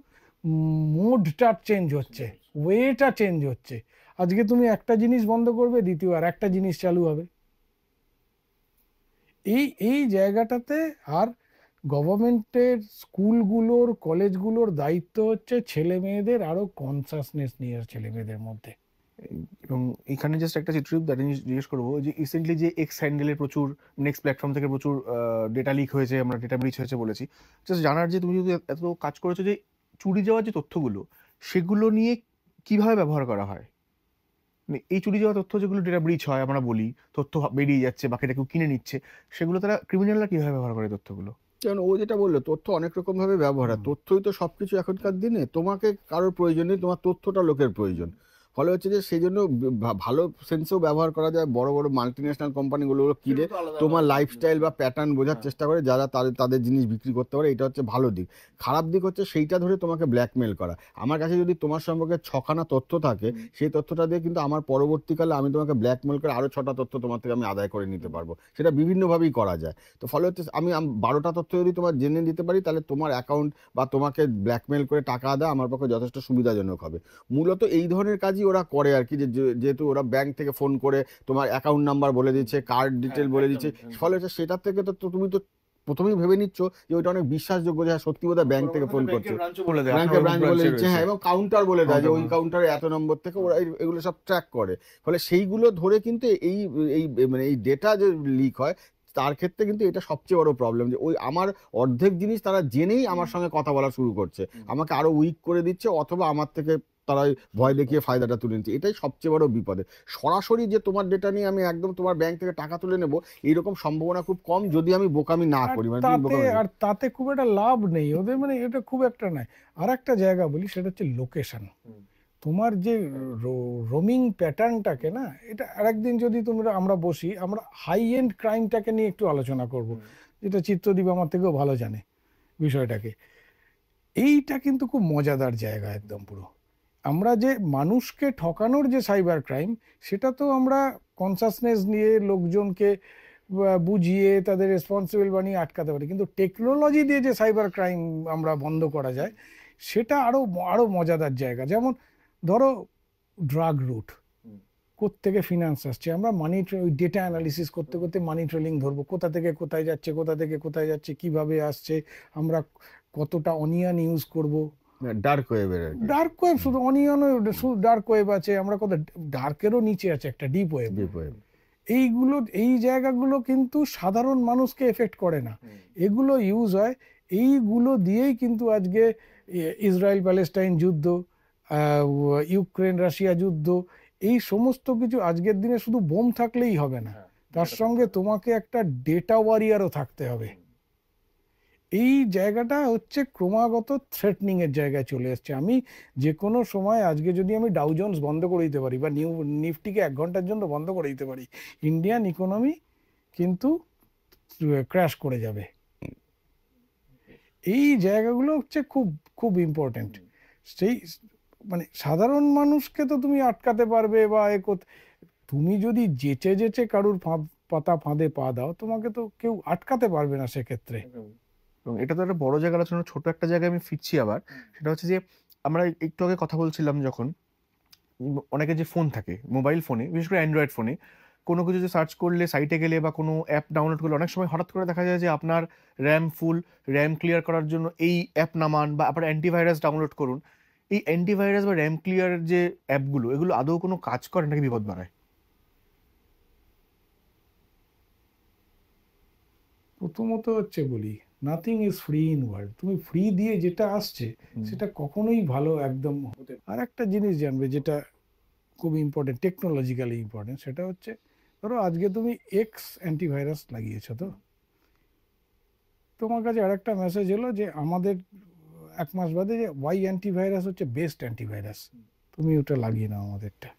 মোডটা চেঞ্জ হচ্ছে, ওয়েটা চেঞ্জ হচ্ছে। আজকে তুমি একটা জিনিস বন্ধ করবে, দ্বিতীয় আর একটা জিনিস চালু হবে। এই জায়গাটাতে আর গভর্নমেন্টের স্কুলগুলোর কলেজগুলোর দায়িত্ব হচ্ছে ছেলে মেয়েদের আরো কনসাসনেস নিয়ে ছেলে মেয়েদের মধ্যে। এবং এখানে জাস্ট একটা চিত্রদীপ দাঁড়িয়ে জিজ্ঞেস করবো যে রিসেন্টলি যে এক্স হ্যান্ডেলে প্রচুর নেক্সট প্ল্যাটফর্ম থেকে প্রচুর ডেটা লিক হয়েছে, আমরা ডেটা ব্রিচ হয়েছে বলেছি, জাস্ট জানার যে তুমি যদি এত কাজ করেছো যে চুরি যাওয়ার যে তথ্যগুলো সেগুলো নিয়ে কিভাবে ব্যবহার করা হয়, মানে এই চুরি যাওয়া তথ্য যেগুলো ডেটা ব্রিচ হয় আমরা বলি, তথ্য বেরিয়ে যাচ্ছে বাকিটা কেউ কিনে নিচ্ছে, সেগুলো তারা ক্রিমিনালরা কিভাবে ব্যবহার করে তথ্যগুলো? কারণ ও যেটা বললো তথ্য অনেক রকম ভাবে ব্যবহার হয়, তথ্যই তো সবকিছু এখনকার দিনে। তোমাকে কারোর প্রয়োজন নেই, তোমার তথ্যটা লোকের প্রয়োজন। ফলে হচ্ছে যে সেই জন্য ভালো সেন্সেও ব্যবহার করা যায়। বড় বড় মাল্টিন্যাশনাল কোম্পানিগুলো কিনে তোমার লাইফস্টাইল বা প্যাটার্ন বোঝার চেষ্টা করে, যারা তাদের জিনিস বিক্রি করতে পারে। এটা হচ্ছে ভালো দিক। খারাপ দিক হচ্ছে সেইটা ধরে তোমাকে ব্ল্যাকমেল করা। আমার কাছে যদি তোমার সম্পর্কে 6খানা তথ্য থাকে, সেই তথ্যটা দিয়ে কিন্তু আমার পরবর্তীকালে আমি তোমাকে ব্ল্যাকমেল করে আরো 6টা তথ্য তোমার থেকে আমি আদায় করে নিতে পারবো। সেটা বিভিন্নভাবেই করা যায়। তো ফলে হচ্ছে আমি 12টা তথ্য যদি তোমার জেনে দিতে পারি, তাহলে তোমার অ্যাকাউন্ট বা তোমাকে ব্ল্যাকমেল করে টাকা আদায় আমার পক্ষে যথেষ্ট সুবিধাজনক হবে। মূলত এই ধরনের কাজই টেকনোলজি ওরা করে আর কি, যেহেতু ওরা ব্যাংক থেকে ফোন করে তোমার অ্যাকাউন্ট নাম্বার বলে দিচ্ছে, কার্ড ডিটেল বলে দিচ্ছে, ফলে সেটার থেকে তো তুমি তো প্রথমেই ভেবে নিচ্ছ যে ওইটা অনেক বিশ্বাসযোগ্য, যে সত্যি বোধহয় ব্যাংক থেকে ফোন করছে, ব্যাংকের ব্রাঞ্চ বলে দিচ্ছে, হ্যাঁ, এবং কাউন্টার বলে দেয় যে ওই কাউন্টারে এত নম্বর থেকে ওরা এগুলো সব ট্র্যাক করে। ফলে সেইগুলো ধরে কিন্তু এই এই মানে এই ডেটা যে লিক হয় তার ক্ষেত্রে কিন্তু এটা সবচেয়ে বড় প্রবলেম, যে ওই আমার অর্ধেক জিনিস তারা জেনেই আমার সঙ্গে কথা বলা শুরু করছে, আমাকে আরো উইক করে দিচ্ছে, অথবা আমার থেকে তারা ভয় দেখিয়ে ফায়দাটা তুলে নিচ্ছে। এটাই সবচেয়ে বড় বিপদে। সরাসরি যে তোমার ডেটা নিয়ে আমি একদম তোমার ব্যাংক থেকে টাকা তুলে নেবো এইরকম সম্ভাবনা খুব কম, যদি আমি বোকামি না করি। মানে তাতে খুব একটা লাভ নেই ওদের, মানে এটা খুব একটা নাই। আর একটা জায়গা বলি, সেটা হচ্ছে লোকেশন। তোমার যে রোমিং প্যাটার্নটাকে না, এটা আরেকদিন যদি আমরা বসি, আমরা হাই এন্ড ক্রাইমটাকে নিয়ে একটু আলোচনা করব, যেটা চিত্রদীপ আমার থেকেও ভালো জানে বিষয়টাকে। এইটা কিন্তু খুব মজাদার জায়গা একদম পুরো। আমরা যে মানুষকে ঠকানোর যে সাইবার ক্রাইম, সেটা তো আমরা কনসাসনেস নিয়ে লোকজনকে বুঝিয়ে তাদের রেসপন্সিবল বানিয়ে আটকাতে পারি, কিন্তু টেকনোলজি দিয়ে যে সাইবার ক্রাইম আমরা বন্ধ করা যায়, সেটা আরো আরো মজাদার জায়গা। যেমন ধরো ড্রাগ রুট, কোত্থেকে ফিনান্স আসছে, আমরা মানি ওই ডেটা অ্যানালিসিস করতে করতে মানি ট্রেলিং ধরবো, কোথা থেকে কোথায় যাচ্ছে, কোথা থেকে কোথায় যাচ্ছে, কিভাবে আসছে, আমরা কতটা অনিয়ন ইউজ করব। ডার্ক ওয়েব, শুধু অনিয়ন, শুধু ডার্ক ওয়েব আছে, আমরা কত ডার্কেরও নিচে আছে একটা ডিপ ওয়েব। এইগুলো, এই জায়গাগুলো কিন্তু সাধারণ মানুষকে এফেক্ট করে না, এগুলো ইউজ হয়। এইগুলো দিয়েই কিন্তু আজকে ইসরায়েল প্যালেস্টাইন যুদ্ধ, ইউক্রেন রাশিয়া যুদ্ধ, এই সমস্ত কিছু আজকের দিনে শুধু বোম থাকলেই হবে না, তার সঙ্গে তোমাকে একটা ডেটা ওয়ারিয়ারও থাকতে হবে। এই জায়গাটা হচ্ছে ক্রমাগত থ্রেটনিং এর জায়গায় চলে এসছে। আমি যে কোনো সময় আজকে যদি আমি ডাউ জোন্স বন্ধ করে দিতে পারি বা নিফটিকে 1 ঘন্টার জন্য বন্ধ করে দিতে পারি, ইন্ডিয়ান ইকোনমি কিন্তু ক্র্যাশ করে যাবে। এই জায়গাগুলো হচ্ছে খুব খুব ইম্পর্টেন্ট। সেই মানে সাধারণ মানুষকে তো তুমি আটকাতে পারবে বা তুমি যদি যেচে যেচে কারুর পাতা ফাঁদে পা দাও, তোমাকে তো কেউ আটকাতে পারবে না সেক্ষেত্রে। এবং এটা তো একটা বড় জায়গা আলোচনা, ছোট একটা জায়গায় আমি ফিরছি আবার। সেটা হচ্ছে যে আমরা একটু আগে কথা বলছিলাম, যখন অনেকে যে ফোন থাকে, মোবাইল ফোনে, বিশেষ করে অ্যান্ড্রয়েড ফোনে, কোনো কিছু যে সার্চ করলে, সাইটে গেলে বা কোনো অ্যাপ ডাউনলোড করলে, অনেক সময় হঠাৎ করে দেখা যায় যে আপনার র্যাম ক্লিয়ার করার জন্য এই অ্যাপ নামান বা আপনার অ্যান্টিভাইরাস ডাউনলোড করুন। এই অ্যান্টিভাইরাস বা র্যাম ক্লিয়ারের যে অ্যাপগুলো, এগুলো আদৌ কোনো কাজ করে নাকি বিপদ বাড়ায়? প্রথমত হচ্ছে বলি, nothing is free in world. তুমি ফ্রি দিয়ে যেটা আসছে সেটা কখনোই ভালো একদম হতে। আর একটা জিনিস জানবে যেটা খুব ইম্পর্টেন্ট, টেকনোলজিক্যালি ইম্পর্টেন্ট, সেটা হচ্ছে ধরো আজকে তুমি এক্স অ্যান্টিভাইরাস লাগিয়েছো, তো তোমার কাছে আরেকটা মেসেজ এলো যে আমাদের 1 মাস বাদে যে ওয়াই অ্যান্টিভাইরাস হচ্ছে বেস্ট অ্যান্টিভাইরাস, তুমি ওটা লাগিয়ে নাও আমাদেরটা।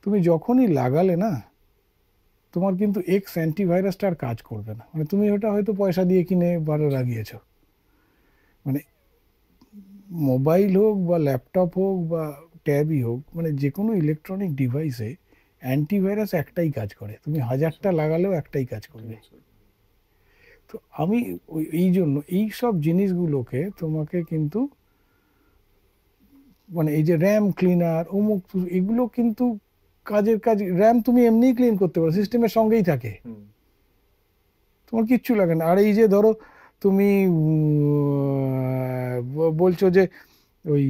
তুমি যখনই লাগালে না, তোমার কিন্তু এক্স অ্যান্টিভাইরাসটা আর কাজ করবে না। মানে তুমি ওটা হয়তো পয়সা দিয়ে কিনে বারো লাগিয়েছো, মানে মোবাইল হোক বা ল্যাপটপ হোক বা ট্যাবই হোক, মানে যে কোনো ইলেকট্রনিক ডিভাইসে অ্যান্টিভাইরাস একটাই কাজ করে, তুমি 1000টা লাগালেও একটাই কাজ করবে। তো আমি এই জন্য এই সব জিনিসগুলোকে তোমাকে কিন্তু, মানে এই যে র্যাম ক্লিনার অমুক, এগুলো কিন্তু কাজের কাজ। র্যাম তুমি এমনিই ক্লিন করতে পারো, সিস্টেমের সঙ্গেই থাকে, তোমার কিচ্ছু লাগে না। আর এই যে ধরো তুমি বলছো যে ওই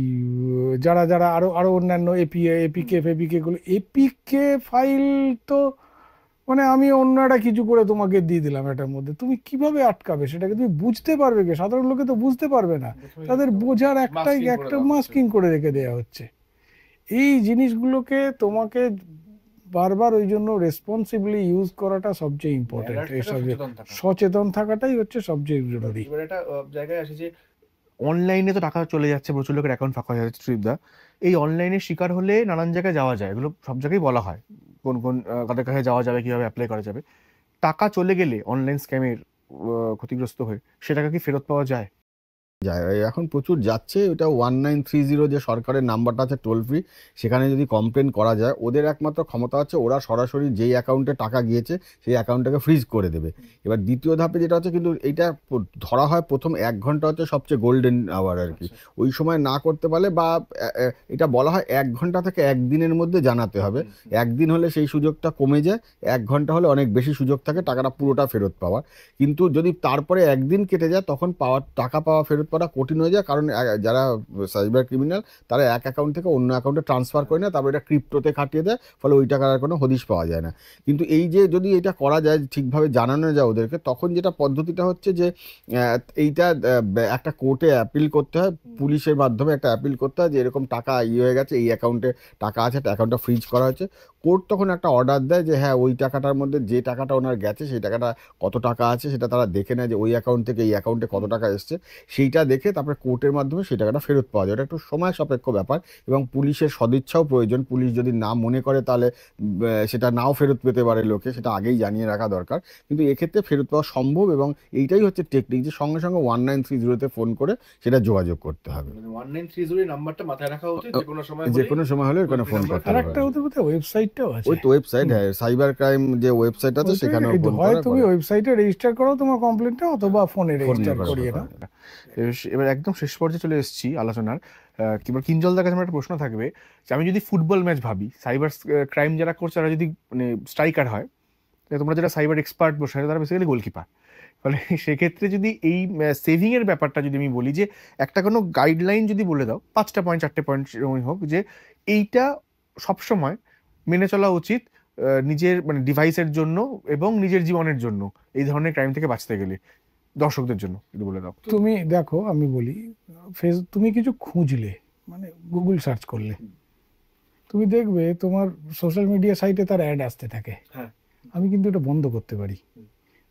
যারা যারা আরো আরো অন্যান্য এপিকে গুলো, এপিকে ফাইল তো মানে আমি অন্য একটা কিছু করে তোমাকে দিয়ে দিলাম এটার মধ্যে, তুমি কিভাবে আটকাবে সেটাকে? তুমি বুঝতে পারবে কি? সাধারণ লোকে তো বুঝতে পারবে না, তাদের বোঝার একটা মাস্কিং করে রেখে দেওয়া হচ্ছে। এই জিনিসগুলোকে তোমাকে বারবার ওই জন্য রেসপন্সিবলি ইউজ করাটা সবচেয়ে ইম্পর্টেন্ট। এইসব সচেতন থাকাটাই হচ্ছে সবচেয়ে জরুরি। এবার একটা জায়গায় আসে যে অনলাইনে তো টাকা চলে যাচ্ছে, প্রচুর লোকের অ্যাকাউন্ট ফাঁকা হয়ে যাচ্ছে। সুদীপদা, এই অনলাইনের শিকার হলে নানান জায়গায় যাওয়া যায়, এগুলো সব জায়গায় বলা হয় কোন কোন কাদের কাছে যাওয়া যাবে, কিভাবে অ্যাপ্লাই করা যাবে। টাকা চলে গেলে অনলাইন স্ক্যামের ক্ষতিগ্রস্ত হয়ে, সে টাকা কি ফেরত পাওয়া যায়? যায়, এখন প্রচুর যাচ্ছে। ওটা 1930 যে সরকারের নাম্বারটা আছে টোল ফ্রি, সেখানে যদি কমপ্লেন করা যায়, ওদের একমাত্র ক্ষমতা হচ্ছে ওরা সরাসরি যেই অ্যাকাউন্টে টাকা গিয়েছে সেই অ্যাকাউন্টটাকে ফ্রিজ করে দেবে। এবার দ্বিতীয় ধাপে যেটা হচ্ছে, কিন্তু এইটা ধরা হয় প্রথম 1 ঘন্টা হচ্ছে সবচেয়ে গোল্ডেন আওয়ার আর কি। ওই সময় না করতে পারলে বা এটা বলা হয় 1 ঘন্টা থেকে 1 দিনের মধ্যে জানাতে হবে। 1 দিন হলে সেই সুযোগটা কমে যায়, 1 ঘন্টা হলে অনেক বেশি সুযোগ থাকে টাকাটা পুরোটা ফেরত পাওয়ার। কিন্তু যদি তারপরে 1 দিন কেটে যায়, তখন টাকা পাওয়া ফেরত পাওয়া কঠিন হয়ে যায়, কারণ যারা সাইবার ক্রিমিনাল তারা এক অ্যাকাউন্ট থেকে অন্য অ্যাকাউন্টে ট্রান্সফার করে না, তারপরে এটা ক্রিপ্টোতে খাটিয়ে দেয়, ফলে ওই টাকার আর কোনো হদিশ পাওয়া যায় না। কিন্তু এই যে যদি এটা করা যায়, ঠিকভাবে জানানো যায় ওদেরকে, তখন যেটা পদ্ধতিটা হচ্ছে যে এইটা একটা কোর্টে অ্যাপিল করতে হয়, পুলিশের মাধ্যমে একটা অ্যাপিল করতে হয় যে এরকম টাকা হয়ে গেছে, এই অ্যাকাউন্টে টাকা আছে, অ্যাকাউন্টটা ফ্রিজ করা হয়েছে। কোর্ট তখন একটা অর্ডার দেয় যে হ্যাঁ, ওই টাকাটার মধ্যে যে টাকাটা ওনার গেছে সেই টাকাটা কত টাকা আছে সেটা তারা দেখে নেয়, যে ওই অ্যাকাউন্ট থেকে এই অ্যাকাউন্টে কত টাকা এসছে, সেইটা দেখে তারপরে কোর্টের মাধ্যমে সেই টাকাটা ফেরত পাওয়া যায়। এটা একটু সময় সাপেক্ষ ব্যাপার এবং পুলিশের সদিচ্ছাও প্রয়োজন। পুলিশ যদি না মনে করে তাহলে সেটা নাও ফেরত পেতে পারে লোকে, সেটা আগেই জানিয়ে রাখা দরকার। কিন্তু এক্ষেত্রে ফেরত পাওয়া সম্ভব, এবং এইটাই হচ্ছে টেকনিক, যে সঙ্গে সঙ্গে 1930-তে ফোন করে সেটা যোগাযোগ করতে হবে। 1930 নাম্বারটা মাথায় রাখা উচিত, যে কোনো সময় যে কোনো সময় হলে ওখানে ফোন করতে আর হবে। একটা ওদের বোধহয় ওয়েবসাইটটাও আছে। ওই তো ওয়েবসাইট, হ্যাঁ, সাইবার ক্রাইম যে ওয়েবসাইট আছে সেখানেও ফোন হয় করা তুমি পরে। ওয়েবসাইটে রেজিস্টার করো তোমার কমপ্লেনটা, অথবা ফোনে রেজিস্টার করা করিয়ে যেতে নাও। এবার একদম শেষ পর্যায়ে চলে এসেছি আলোচনার। কিংবা কিঞ্জলদার কাছে আমার একটা প্রশ্ন থাকবে, যে আমি যদি ফুটবল ম্যাচ ভাবি, সাইবার ক্রাইম যারা করছে তারা যদি মানে স্ট্রাইকার হয়, তাহলে তোমরা যারা সাইবার এক্সপার্ট বসে তারা বেসিক্যালি গোলকিপার। ফলে সেক্ষেত্রে যদি এই সেভিং এর ব্যাপারটা যদি আমি বলি, যে একটা কোনো গাইডলাইন যদি বলে দাও, 5টা পয়েন্ট 4টে পয়েন্ট এরকমই হোক, যে এইটা সবসময় মেনে চলা উচিত নিজের মানে ডিভাইসের জন্য এবং নিজের জীবনের জন্য, এই ধরনের ক্রাইম থেকে বাঁচতে গেলে দর্শকদের জন্য যদি বলে দাও। তুমি দেখো, আমি বলি, তুমি কিছু খুঁজলে, মানে গুগল সার্চ করলে, তুমি দেখবে তোমার সোশ্যাল মিডিয়া সাইটে তার অ্যাড আসতে থাকে। হ্যাঁ। আমি কিন্তু এটা বন্ধ করতে পারি,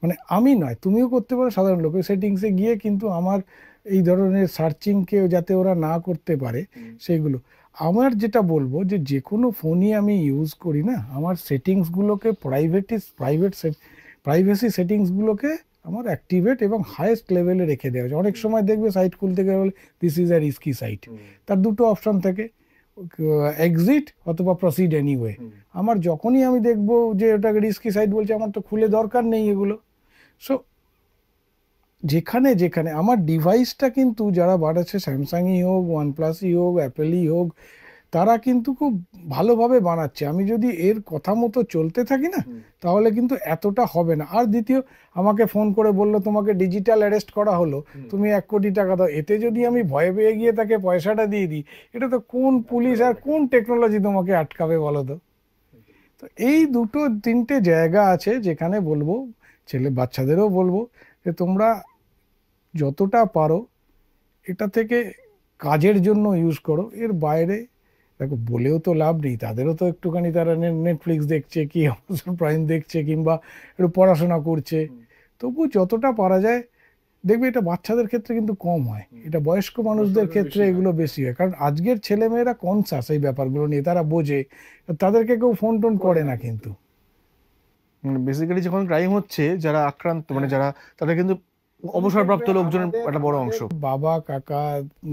মানে আমি নয়, তুমিও করতে পারো, সাধারণ লোক সেটিংসে গিয়ে, কিন্তু আমার এই ধরনের সার্চিংকে যাতে ওরা না করতে পারে সেইগুলো। আমার যেটা বলবো, যে যে কোনো ফোনই আমি ইউজ করি না, আমার সেটিংসগুলোকে প্রাইভেসি সেটিংসগুলোকে আমার অ্যাক্টিভেট এবং হাইয়েস্ট লেভেলে রেখে দেওয়া হয়েছে। অনেক সময় দেখবে সাইট খুলতে গেলে this is a risky site, তার দুটো অপশন থাকে, এক্সিট অথবা প্রসিড এনিওয়ে। আমার যখনই আমি দেখবো যে ওটাকে রিস্কি সাইট বলছে, আমার তো খুলে দরকার নেই এগুলো। সো যেখানে যেখানে আমার ডিভাইসটা, কিন্তু যারা বানাচ্ছে, স্যামসাংই হোক, ওয়ানপ্লাসই হোক, অ্যাপেলই হোক, তারা কিন্তু খুব ভালোভাবে বানাচ্ছে। আমি যদি এর কথা মতো চলতে থাকি না, তাহলে কিন্তু এতটা হবে না। আর দ্বিতীয়, আমাকে ফোন করে বললো তোমাকে ডিজিটাল অ্যারেস্ট করা হলো, তুমি 1 কোটি টাকা দাও, এতে যদি আমি ভয়ে পেয়ে গিয়ে তাকে পয়সাটা দিয়ে দিই, এটা তো কোন পুলিশ আর কোন টেকনোলজি তোমাকে আটকাবে বলো তো? তো এই দুটো তিনটে জায়গা আছে যেখানে বলবো, বাচ্চাদেরও বলবো, যে তোমরা যতটা পারো এটা থেকে কাজের জন্য ইউজ করো। এর বাইরে দেখো, বলেও তো লাভ নেই, তাদেরও তো একটুখানি, তারা নেটফ্লিক্স দেখছে, কি অ্যামাজন প্রাইম দেখছে, কিংবা একটু পড়াশোনা করছে। তবু যতটা পারা যায়, দেখবে এটা বাচ্চাদের ক্ষেত্রে কিন্তু কম হয়, এটা বয়স্ক মানুষদের ক্ষেত্রে এগুলো বেশি হয়। কারণ আজকের ছেলেমেয়েরা কনসাস এই ব্যাপারগুলো নিয়ে, তারা বোঝে, তাদেরকে কেউ ফোন টোন করে না। কিন্তু বেসিক্যালি যখন ক্রাইম হচ্ছে, যারা আক্রান্ত মানে যারা, তাদের কিন্তু অবসরপ্রাপ্ত লোকজনের একটা বড় অংশ, বাবা, কাকা,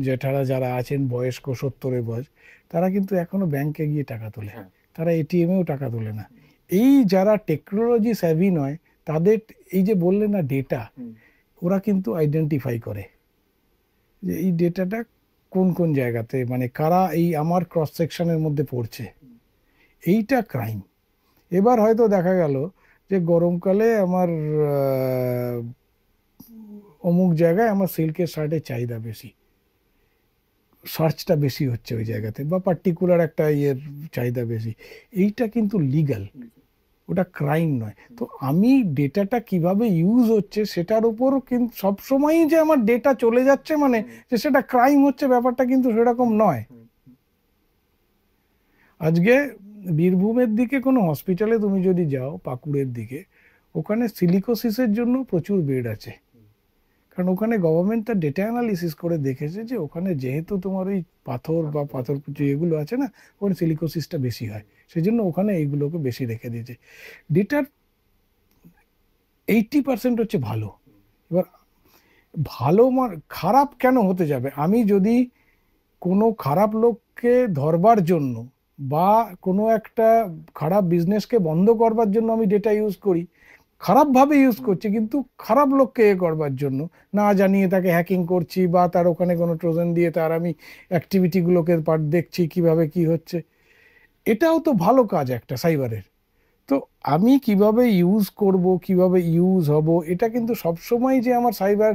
জেঠারা যারা আছেন বয়স্ক, 70-এর বয়স, তারা কিন্তু এখনো ব্যাংকে গিয়ে টাকা তোলে, তারা এটিএমেও টাকা তোলে না। এই যারা টেকনোলজি স্যাভি নয়, তাদের এই যে বললে না ডেটা, ওরা কিন্তু আইডেন্টিফাই করে যে এই ডেটাটা কোন কোন জায়গাতে, মানে কারা এই আমার ক্রস সেকশনের মধ্যে পড়ছে, এইটা ক্রাইম। এবার হয়তো দেখা গেল যে গরমকালে আমার অমুক জায়গায় আমার সিল্কের শার্টের চাহিদা বেশি, সার্চটা বেশি হচ্ছে ওই জায়গাতে, বা পার্টিকুলার একটা ইয়ের চাহিদা বেশি, এইটা কিন্তু লিগ্যাল, ওটা ক্রাইম নয়। তো আমি ডেটাটা কিভাবে ইউজ হচ্ছে সেটার উপর কিন্তু সবসময়ই যে আমার ডেটা চলে যাচ্ছে মানে যে সেটা ক্রাইম হচ্ছে, ব্যাপারটা কিন্তু সেরকম নয়। আজকে বীরভূমের দিকে কোনো হসপিটালে তুমি যদি যাও, পাকুড়ের দিকে, ওখানে সিলিকোসিসের জন্য প্রচুর বেড আছে, কারণ ওখানে গভর্নমেন্ট তার ডেটা অ্যানালিসিস করে দেখেছে যে ওখানে যেহেতু তোমার ওই পাথর বা পাথর এগুলো আছে না, ওখানে সিলিকোসিসটা বেশি হয়, সেই জন্য ওখানে এইগুলোকে বেশি রেখে দিয়েছে। ডেটার 80% হচ্ছে ভালো। এবার খারাপ কেন হতে যাবে? আমি যদি কোনো খারাপ লোককে ধরবার জন্য বা কোনো একটা খারাপ বিজনেসকে বন্ধ করবার জন্য আমি ডেটা ইউজ করি, খারাপভাবে ইউজ করছি কিন্তু খারাপ লোককে করবার জন্য, না জানিয়ে তাকে হ্যাকিং করছি বা তার ওখানে কোনো ট্রোজান দিয়ে তার আমি অ্যাক্টিভিটিগুলোকে দেখছি কিভাবে কি হচ্ছে, এটাও তো ভালো কাজ একটা সাইবারের। তো আমি কিভাবে ইউজ করব, কিভাবে ইউজ হব, এটা কিন্তু সবসময় যে আমার সাইবার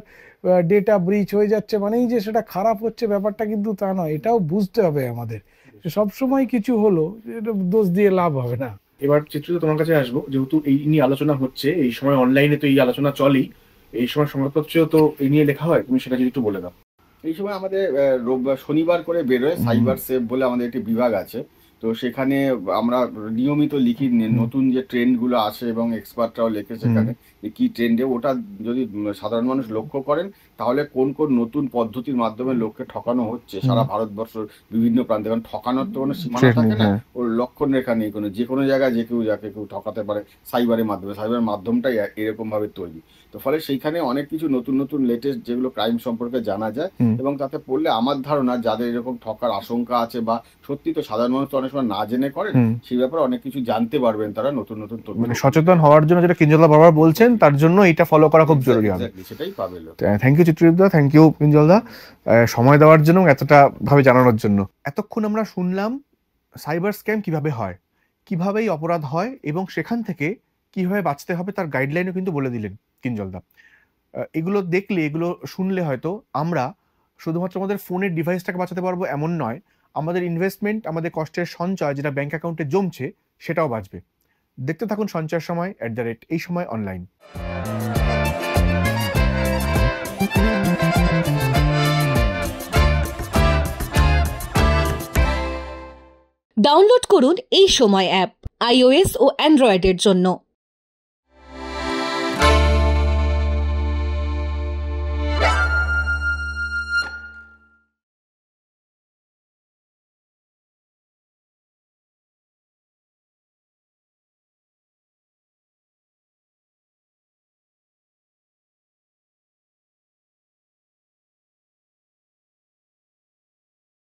ডেটা ব্রিচ হয়ে যাচ্ছে মানেই যে সেটা খারাপ হচ্ছে, ব্যাপারটা কিন্তু তা নয়। এটাও বুঝতে হবে আমাদের যে সবসময় কিছু হলো এটা দোষ দিয়ে লাভ হবে না। এবার চিত্রিত তোমার কাছে আসবো, যেহেতু এই নিয়ে আলোচনা হচ্ছে, এই সময় অনলাইনে তো এই আলোচনা চলেই, এই সময় সংবাদপত্রেও তো এই নিয়ে লেখা হয়, তুমি সেটা যদি একটু বলে দাও। এই সময় আমাদের শনিবার করে বেরোয় সাইবার সেফ বলে আমাদের একটি বিভাগ আছে। তো সেখানে আমরা নিয়মিত লিখি নতুন যে ট্রেন্ডগুলো আসে এবং এক্সপার্টরাও লেখে সেখানে যে কি ট্রেন্ডে, ওটা যদি সাধারণ মানুষ লক্ষ্য করেন তাহলে কোন কোন নতুন পদ্ধতির মাধ্যমে লোককে ঠকানো হচ্ছে সারা ভারতবর্ষের বিভিন্ন প্রান্তে। কারণ ঠকানোর তো কোনো সীমানা থাকে না, ওর লক্ষণ রেখা নেই কোনো, যে কোনো জায়গায় যে কেউ যাকে কেউ ঠকাতে পারে সাইবারের মাধ্যমে। সাইবারের মাধ্যমটাই এরকম ভাবে তৈরি। তো ফলে সেইখানে অনেক কিছু নতুন নতুন লেটেস্ট যেগুলো ক্রাইম সম্পর্কে জানা যায়, এবং তাতে পড়লে আমার ধারণা যাদের এরকম ঠকার আশঙ্কা আছে বা সত্যি তো সাধারণ মানুষ তো অনেক সময় না জেনে করেন, সেই ব্যাপারে অনেক কিছু জানতে পারবেন তারা, নতুন নতুন তথ্য। মানে সচেতন হওয়ার জন্য যেটা কিঞ্জলদা বারবার বলছেন, তার জন্য এটা ফলো করা খুব জরুরি হবে। সেটাই পাবে। থ্যাংক ইউ চিত্রদীপদা, থ্যাংক ইউ কিঞ্জলদা, সময় দেওয়ার জন্য, এতটা ভাবে জানানোর জন্য। এতক্ষণ আমরা শুনলাম সাইবার স্ক্যাম কিভাবে হয়, কিভাবে এই অপরাধ হয়, এবং সেখান থেকে কিভাবে বাঁচতে হবে তার গাইডলাইনও কিন্তু বলে দিলেন কিঞ্জলদা। এগুলো দেখলে, এগুলো শুনলে হয়তো আমরা শুধুমাত্র আমাদের ফোনের ডিভাইসটাকে বাঁচাতে পারবো এমন নয়, আমাদের ইনভেস্টমেন্ট, আমাদের কষ্টের সঞ্চয় যেটা ব্যাংক অ্যাকাউন্টে জমছে সেটাও বাঁচবে। দেখতে থাকুন সঞ্চয়ের সময় @ এই সময় অনলাইন। ডাউনলোড করুন এই সময় অ্যাপ iOS ও অ্যান্ড্রয়েডের জন্য।